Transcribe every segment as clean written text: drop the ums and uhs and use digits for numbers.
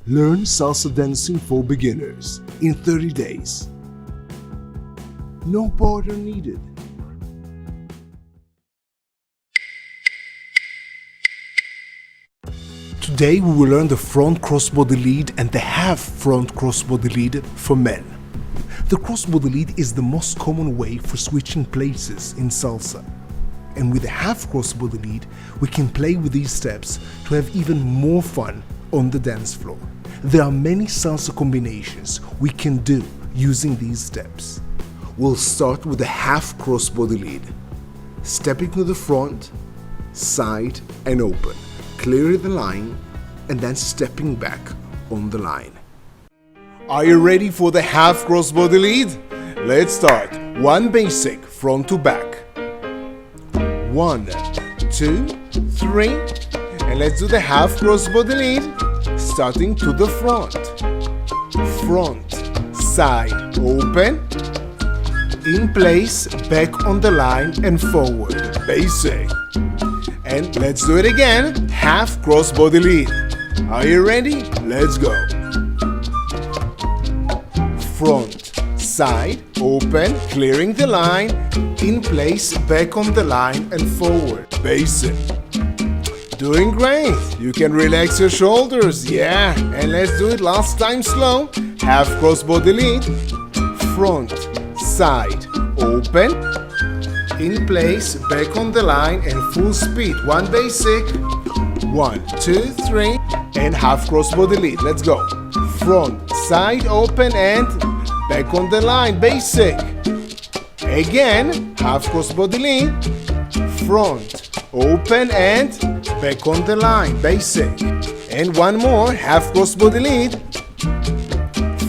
Learn salsa dancing for beginners in 30 days. No partner needed. Today we will learn the front crossbody lead and the half front crossbody lead for men. The crossbody lead is the most common way for switching places in salsa. And with the half crossbody lead, we can play with these steps to have even more fun on the dance floor. There are many salsa combinations we can do using these steps. We'll start with the half crossbody lead. Stepping to the front, side and open. Clearing the line and then stepping back on the line. Are you ready for the half crossbody lead? Let's start. One basic front to back. 1, 2, 3, and let's do the half crossbody lead, starting to the front. Front, side, open, in place, back on the line and forward. Basic. And let's do it again, half crossbody lead. Are you ready? Let's go. Front, side, open, clearing the line, in place, back on the line and forward. Basic. Doing great. You can relax your shoulders, yeah. And let's do it last time slow. Half crossbody lead. Front, side, open, in place, back on the line and full speed. One basic. 1, 2, 3 and half crossbody lead. Let's go. Front, side, open and back on the line. Basic. Again, half crossbody lead. Front, open and back on the line. Basic. And one more, half crossbody lead.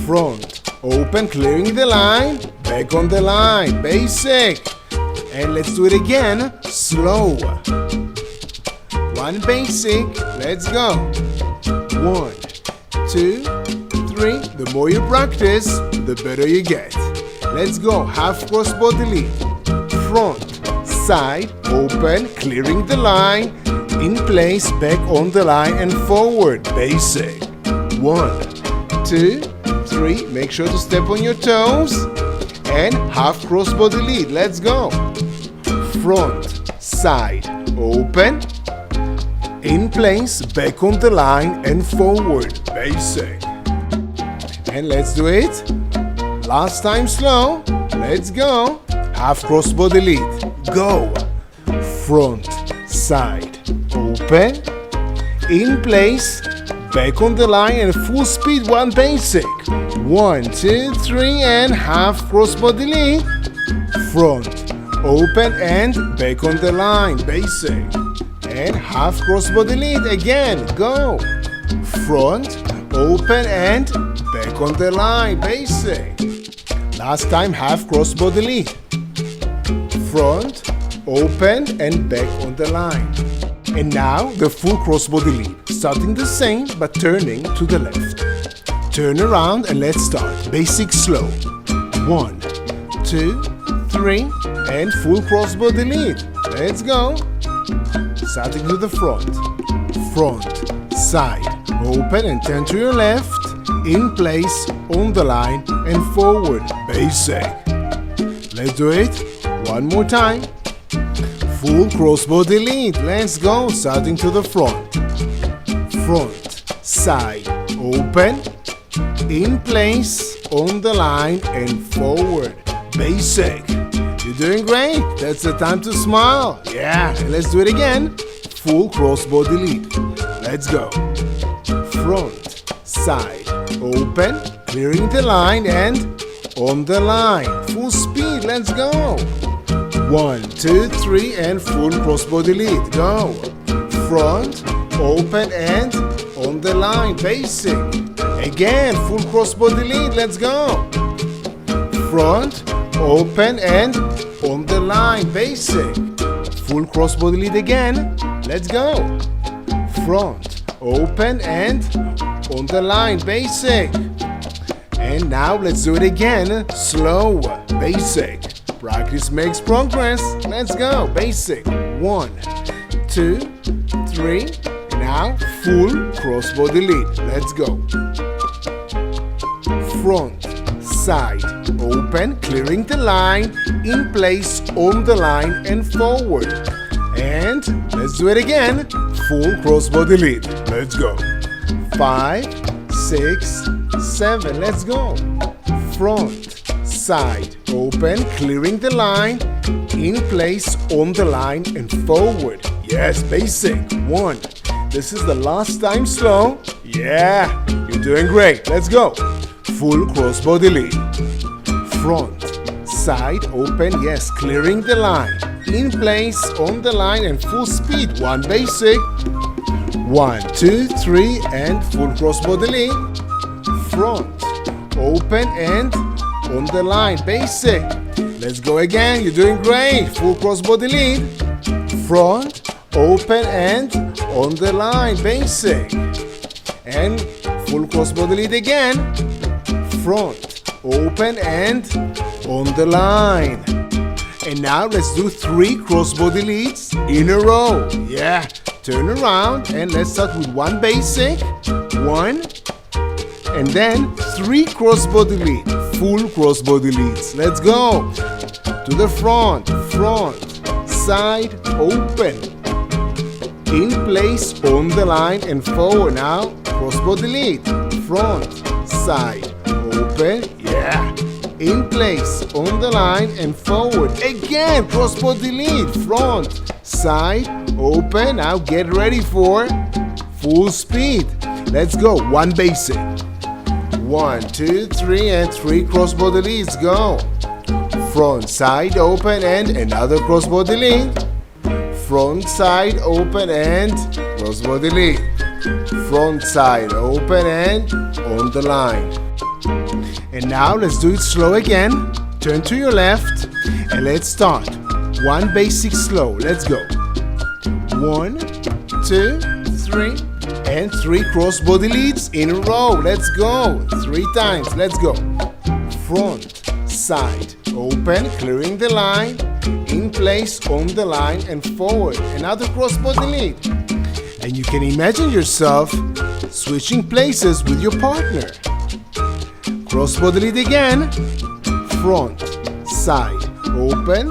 Front, open, clearing the line, back on the line. Basic. And let's do it again, slow. One basic, let's go. 1, 2, 3. The more you practice, the better you get. Let's go, half crossbody lead. Front, side, open, clearing the line, in place, back on the line and forward. Basic. 1, 2, 3. Make sure to step on your toes. And half crossbody lead. Let's go. Front, side, open, in place, back on the line and forward. Basic. And let's do it. Last time slow. Let's go. Half crossbody lead. Go. Front, side, open, in place, back on the line and full speed. One basic. 1, 2, 3 and half crossbody lead. Front, open and back on the line. Basic. And half crossbody lead again. Go. Front, open and back on the line. Basic. Last time half crossbody lead. Front, open and back on the line. And now the full crossbody lead. Starting the same but turning to the left. Turn around and let's start. Basic slow. 1, 2, 3 and full crossbody lead. Let's go. Starting to the front. Front, side, open and turn to your left. In place, on the line and forward. Basic. Let's do it. One more time. Full crossbody lead. Let's go. Starting to the front. Front, side, open, in place, on the line and forward. Basic. You're doing great. That's the time to smile. Yeah, and let's do it again. Full crossbody lead. Let's go. Front, side, open, clearing the line and on the line. Full speed. Let's go. 1, 2, 3 and full crossbody lead. Go. Front, open and on the line. Basic. Again, full crossbody lead. Let's go. Front, open and on the line. Basic. Full crossbody lead again. Let's go. Front, open and on the line. Basic. And now let's do it again. Slow. Basic. Practice makes progress. Let's go. Basic. 1, 2, 3. Now full crossbody lead. Let's go. Front, side, open, clearing the line, in place, on the line, and forward. And let's do it again. Full crossbody lead. Let's go. 5, 6, 7. Let's go. Front, side, open, clearing the line, in place, on the line, and forward. Yes, basic. 1. This is the last time slow. Yeah, you're doing great. Let's go. Full crossbody lead. Front, side, open, yes, clearing the line, in place, on the line, and full speed. 1 basic. 1, 2, 3, and full crossbody lead. Front, open, and on the line. Basic. Let's go again. You're doing great. Full crossbody lead. Front, open, and on the line. Basic. And full crossbody lead again. Front, open, and on the line. And now let's do 3 crossbody leads in a row. Yeah. Turn around and let's start with 1 basic. 1. And then 3 crossbody lead. Full crossbody leads. Let's go. To the front, side, open, in place, on the line, and forward. Now, crossbody lead, front, side, open, yeah, in place, on the line, and forward. Again, crossbody lead, front, side, open. Now get ready for full speed. Let's go. 1 basic. 1, 2, 3, and 3 crossbody leads. Go. Front, side, open, and another crossbody lead. Front, side, open, and crossbody lead. Front, side, open, and on the line. And now let's do it slow again. Turn to your left, and let's start. 1 basic slow. Let's go. 1, 2, 3, and 3 crossbody leads in a row. Let's go. 3 times. Let's go. Front, side, open, clearing the line, in place, on the line, and forward. Another crossbody lead. And you can imagine yourself switching places with your partner. Crossbody lead again. Front, side, open,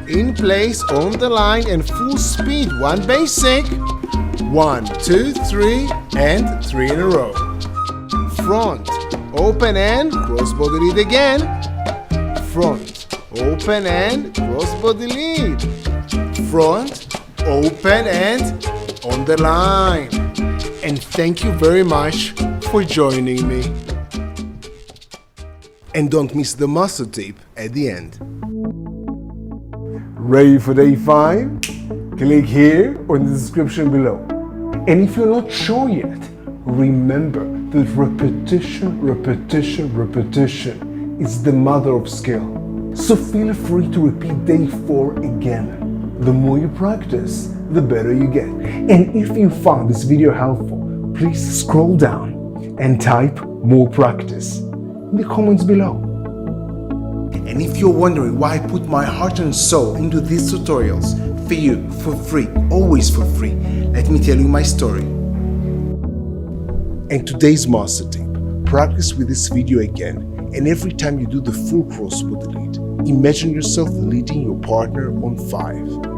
in place, on the line, and full speed. 1 basic. 1, 2, 3, and 3 in a row. Front, open, and crossbody lead again. Front, open, and crossbody lead. Front, open, and on the line. And thank you very much for joining me. And don't miss the muscle tape at the end. Ready for day 5? Click here or in the description below. And if you're not sure yet, remember that repetition is the mother of skill. So feel free to repeat day 4 again. The more you practice, the better you get. And if you found this video helpful, please scroll down and type more practice in the comments below. And if you're wondering why I put my heart and soul into these tutorials for you, for free, always for free, let me tell you my story. And today's master tip, practice with this video again, and every time you do the full crossbody lead, imagine yourself leading your partner on 5.